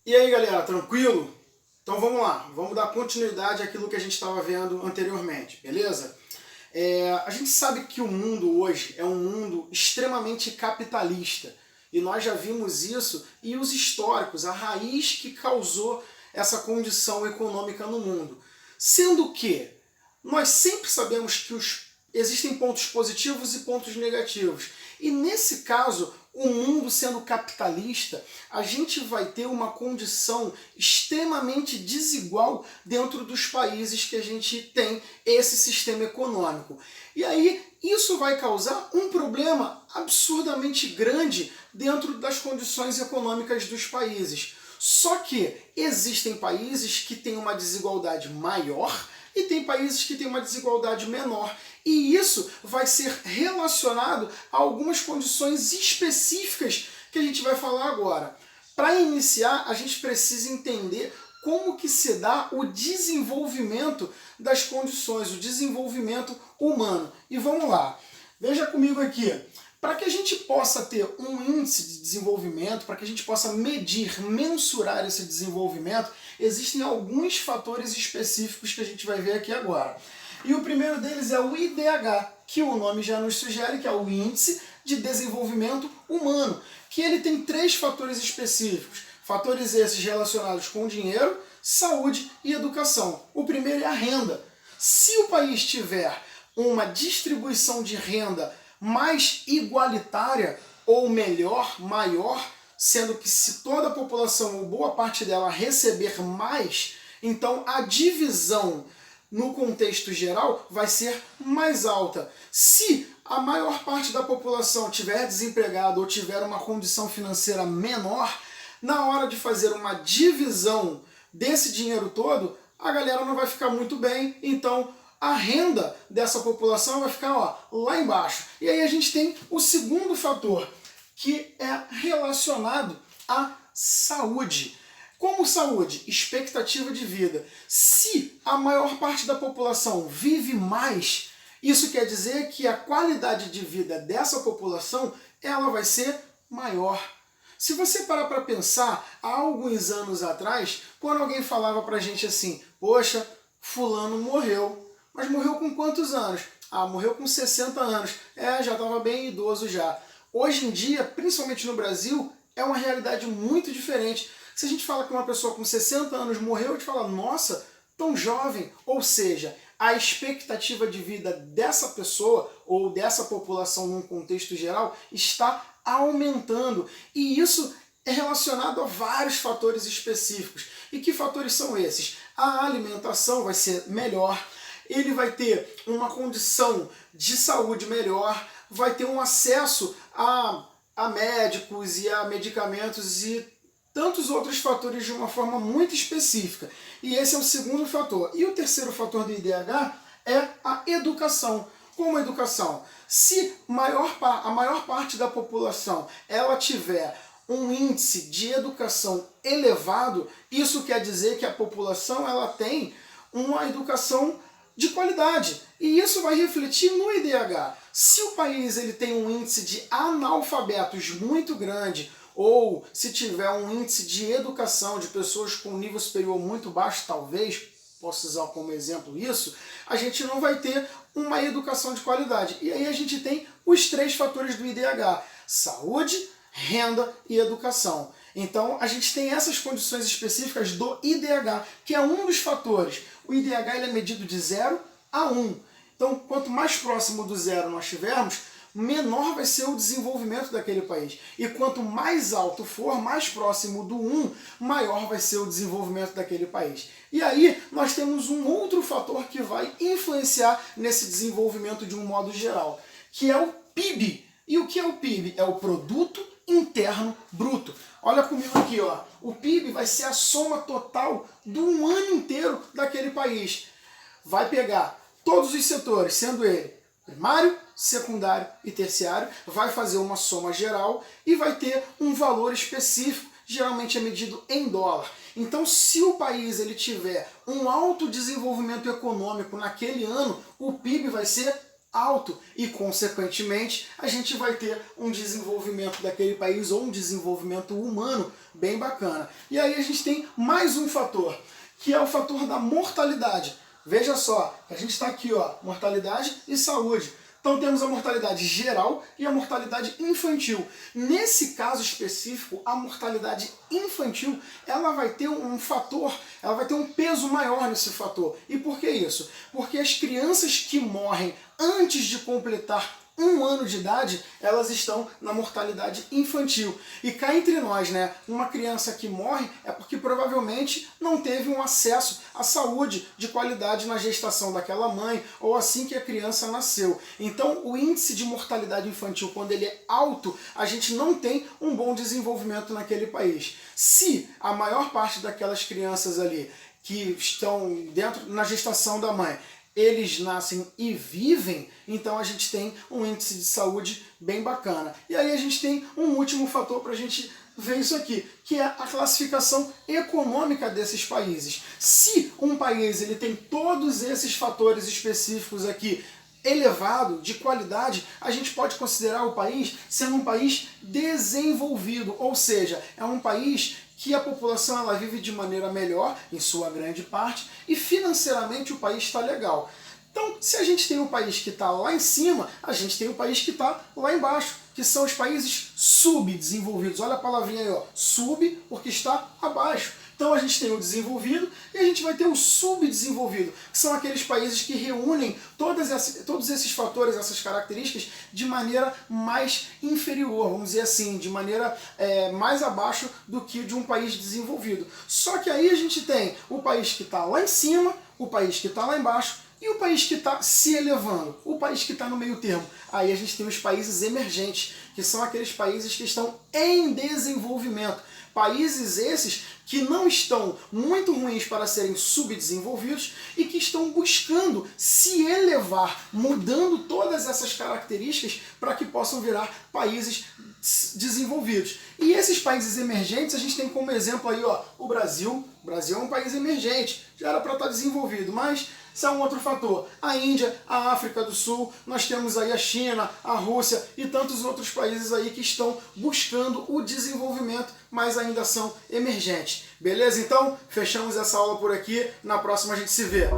E aí galera, tranquilo? Então vamos lá, vamos dar continuidade àquilo que a gente estava vendo anteriormente, beleza? A gente sabe que o mundo hoje é um mundo extremamente capitalista e nós já vimos isso e os históricos, a raiz que causou essa condição econômica no mundo. Sendo que nós sempre sabemos que existem pontos positivos e pontos negativos. E nesse caso, o mundo sendo capitalista, a gente vai ter uma condição extremamente desigual dentro dos países que a gente tem esse sistema econômico. E aí isso vai causar um problema absurdamente grande dentro das condições econômicas dos países. Só que existem países que têm uma desigualdade maior e tem países que têm uma desigualdade menor. E isso vai ser relacionado a algumas condições específicas que a gente vai falar agora. Para iniciar, a gente precisa entender como que se dá o desenvolvimento das condições, o desenvolvimento humano. E vamos lá, veja comigo aqui. Para que a gente possa ter um índice de desenvolvimento, para que a gente possa medir, mensurar esse desenvolvimento, existem alguns fatores específicos que a gente vai ver aqui agora. E o primeiro deles é o IDH, que o nome já nos sugere que é o Índice de Desenvolvimento Humano, que ele tem 3 fatores específicos. Fatores esses relacionados com dinheiro, saúde e educação. O primeiro é a renda. Se o país tiver uma distribuição de renda mais igualitária, ou melhor, maior, sendo que se toda a população, ou boa parte dela, receber mais, então a divisão no contexto geral vai ser mais alta. Se a maior parte da população tiver desempregada ou tiver uma condição financeira menor, na hora de fazer uma divisão desse dinheiro todo, a galera não vai ficar muito bem, então a renda dessa população vai ficar lá embaixo. E aí a gente tem o segundo fator, que é relacionado à saúde. Como saúde? Expectativa de vida. Se a maior parte da população vive mais, isso quer dizer que a qualidade de vida dessa população ela vai ser maior. Se você parar para pensar, há alguns anos atrás, quando alguém falava para a gente assim, poxa, fulano morreu. Mas morreu com quantos anos? Ah, morreu com 60 anos. Já estava bem idoso já. Hoje em dia, principalmente no Brasil, é uma realidade muito diferente. Se a gente fala que uma pessoa com 60 anos morreu, a gente fala, nossa, tão jovem. Ou seja, a expectativa de vida dessa pessoa ou dessa população num contexto geral está aumentando. E isso é relacionado a vários fatores específicos. E que fatores são esses? A alimentação vai ser melhor, ele vai ter uma condição de saúde melhor, vai ter um acesso a médicos e a medicamentos e tantos outros fatores de uma forma muito específica. E esse é o segundo fator. E o terceiro fator do IDH é a educação. Como a educação? Se a maior parte da população ela tiver um índice de educação elevado, isso quer dizer que a população ela tem uma educação de qualidade. E isso vai refletir no IDH. Se o país ele tem um índice de analfabetos muito grande, ou se tiver um índice de educação de pessoas com nível superior muito baixo, talvez, posso usar como exemplo isso, a gente não vai ter uma educação de qualidade. E aí a gente tem os 3 fatores do IDH, saúde, renda e educação. Então a gente tem essas condições específicas do IDH, que é um dos fatores. O IDH ele é medido de 0 a 1. Então quanto mais próximo do 0 nós tivermos, menor vai ser o desenvolvimento daquele país. E quanto mais alto for, mais próximo do 1, maior vai ser o desenvolvimento daquele país. E aí nós temos um outro fator que vai influenciar nesse desenvolvimento de um modo geral, que é o PIB. E o que é o PIB? É o Produto Interno Bruto. Olha comigo aqui, ó. O PIB vai ser a soma total do ano inteiro daquele país. Vai pegar todos os setores, sendo ele primário, secundário e terciário, vai fazer uma soma geral e vai ter um valor específico, geralmente é medido em dólar. Então, se o país ele tiver um alto desenvolvimento econômico naquele ano, o PIB vai ser alto e, consequentemente, a gente vai ter um desenvolvimento daquele país ou um desenvolvimento humano bem bacana. E aí a gente tem mais um fator, que é o fator da mortalidade. Veja só, a gente está aqui, ó, mortalidade e saúde. Então temos a mortalidade geral e a mortalidade infantil. Nesse caso específico, a mortalidade infantil, ela vai ter um fator, ela vai ter um peso maior nesse fator. E por que isso? Porque as crianças que morrem antes de completar 1 ano de idade, elas estão na mortalidade infantil. E cá entre nós, né, uma criança que morre é porque provavelmente não teve um acesso à saúde de qualidade na gestação daquela mãe ou assim que a criança nasceu. Então o índice de mortalidade infantil, quando ele é alto, a gente não tem um bom desenvolvimento naquele país. Se a maior parte daquelas crianças ali que estão dentro na gestação da mãe, eles nascem e vivem, então a gente tem um índice de saúde bem bacana. E aí a gente tem um último fator para a gente ver isso aqui, que é a classificação econômica desses países. Se um país ele tem todos esses fatores específicos aqui elevado, de qualidade, a gente pode considerar o país sendo um país desenvolvido, ou seja, é um país que a população ela vive de maneira melhor, em sua grande parte, e financeiramente o país está legal. Então, se a gente tem um país que está lá em cima, a gente tem um país que está lá embaixo, que são os países subdesenvolvidos. Olha a palavrinha aí, ó, sub, porque está abaixo. Então a gente tem o desenvolvido e a gente vai ter o subdesenvolvido, que são aqueles países que reúnem todos esses fatores, essas características, de maneira mais inferior, vamos dizer assim, de maneira mais abaixo do que de um país desenvolvido. Só que aí a gente tem o país que está lá em cima, o país que está lá embaixo, e o país que está se elevando, o país que está no meio termo. Aí a gente tem os países emergentes, que são aqueles países que estão em desenvolvimento. Países esses que não estão muito ruins para serem subdesenvolvidos e que estão buscando se elevar, mudando todas essas características para que possam virar países desenvolvidos. E esses países emergentes a gente tem como exemplo aí, ó, o Brasil. O Brasil é um país emergente, já era para estar desenvolvido, mas isso é um outro fator. A Índia, a África do Sul, nós temos aí a China, a Rússia e tantos outros países aí que estão buscando o desenvolvimento, mas ainda são emergentes. Beleza? Então, fechamos essa aula por aqui. Na próxima a gente se vê.